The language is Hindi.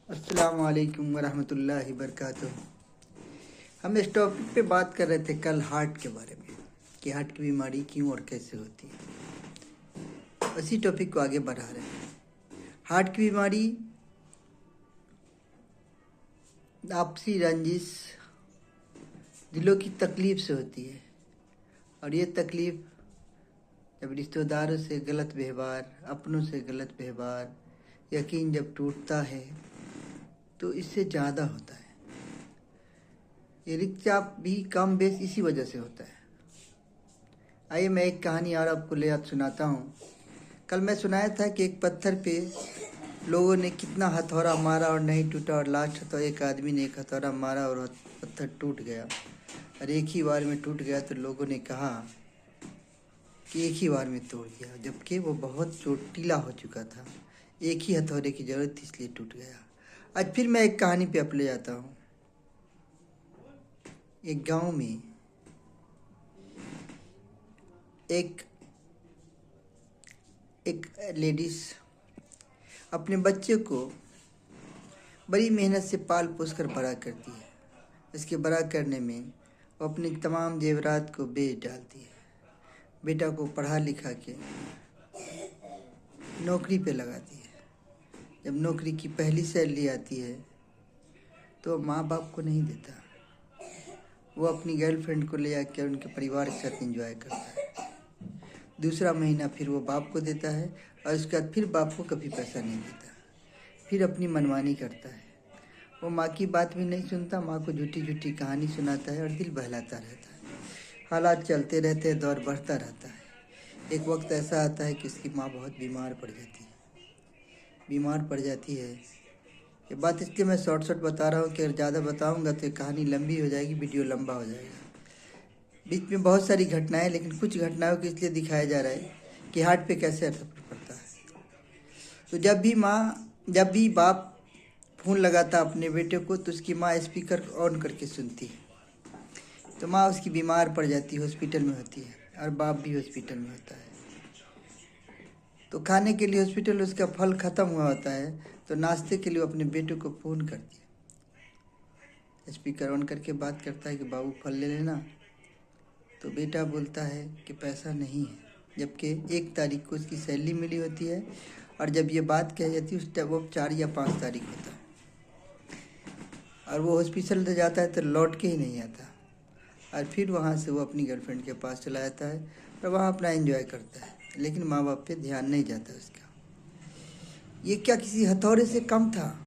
अस्सलाम वालेकुम वरहमतुल्लाहि वबरकातुहू। हम इस टॉपिक पे बात कर रहे थे कल हार्ट के बारे में कि हार्ट की बीमारी क्यों और कैसे होती है। उसी टॉपिक को आगे बढ़ा रहे हैं। हार्ट की बीमारी आपसी रंजिश, दिलों की तकलीफ से होती है। और ये तकलीफ जब रिश्तेदारों से गलत व्यवहार, अपनों से गलत व्यवहार, यकीन जब टूटता है तो इससे ज़्यादा होता है। ये रक्तचाप भी कम बेस इसी वजह से होता है। आइए मैं एक कहानी और आपको ले सुनाता हूँ। कल मैं सुनाया था कि एक पत्थर पे लोगों ने कितना हथौड़ा मारा और नहीं टूटा, और लास्ट तो एक आदमी ने एक हथौड़ा मारा और पत्थर टूट गया। और एक ही बार में टूट गया तो लोगों ने कहा कि एक ही बार में तोड़ दिया, जबकि वो बहुत चोटीला हो चुका था। एक ही हथौड़े की ज़रूरत थी, इसलिए टूट गया। आज फिर मैं एक कहानी पे आप ले जाता हूँ। एक गांव में एक लेडीज अपने बच्चे को बड़ी मेहनत से पाल पोस कर बड़ा करती है। इसके बड़ा करने में वो अपने तमाम जेवरात को बेच डालती है। बेटा को पढ़ा लिखा के नौकरी पे लगाती है। जब नौकरी की पहली सैलरी आती है तो माँ बाप को नहीं देता, वो अपनी गर्लफ्रेंड को ले आकर उनके परिवार के साथ एंजॉय करता है। दूसरा महीना फिर वो बाप को देता है और उसके बाद फिर बाप को कभी पैसा नहीं देता। फिर अपनी मनमानी करता है। वो माँ की बात भी नहीं सुनता, माँ को झूठी झूठी कहानी सुनाता है और दिल बहलाता रहता है। हालात चलते रहते हैं, दौर बढ़ता रहता है। एक वक्त ऐसा आता है कि उसकी माँ बहुत बीमार पड़ जाती है। ये बात इसलिए मैं शॉर्ट बता रहा हूँ कि अगर ज़्यादा बताऊँगा तो ये कहानी लंबी हो जाएगी, वीडियो लंबा हो जाएगा। बीच में बहुत सारी घटनाएं, लेकिन कुछ घटनाओं को इसलिए दिखाया जा रहा है कि हार्ट पे कैसे असर पड़ता है। तो जब भी बाप फ़ोन लगाता अपने बेटे को तो उसकी माँ स्पीकर ऑन करके सुनती है। तो माँ उसकी बीमार पड़ जाती है, हॉस्पिटल में होती है, और बाप भी हॉस्पिटल में होता है। तो खाने के लिए हॉस्पिटल उसका फल ख़त्म हुआ होता है, तो नाश्ते के लिए वो अपने बेटे को फ़ोन करती है। स्पीकर ऑन करके बात करता है कि बाबू फल ले लेना। तो बेटा बोलता है कि पैसा नहीं है, जबकि 1 तारीख को उसकी सैलरी मिली होती है। और जब ये बात कही जाती है उस टाइम वो 4 या 5 तारीख होता है। और वो हॉस्पिटल से जाता है तो लौट के ही नहीं आता। और फिर वहाँ से वो अपनी गर्लफ्रेंड के पास चला जाता है और वहाँ अपना एंजॉय करता है, लेकिन माँ बाप पे ध्यान नहीं जाता उसका। ये क्या किसी हथौड़े से कम था?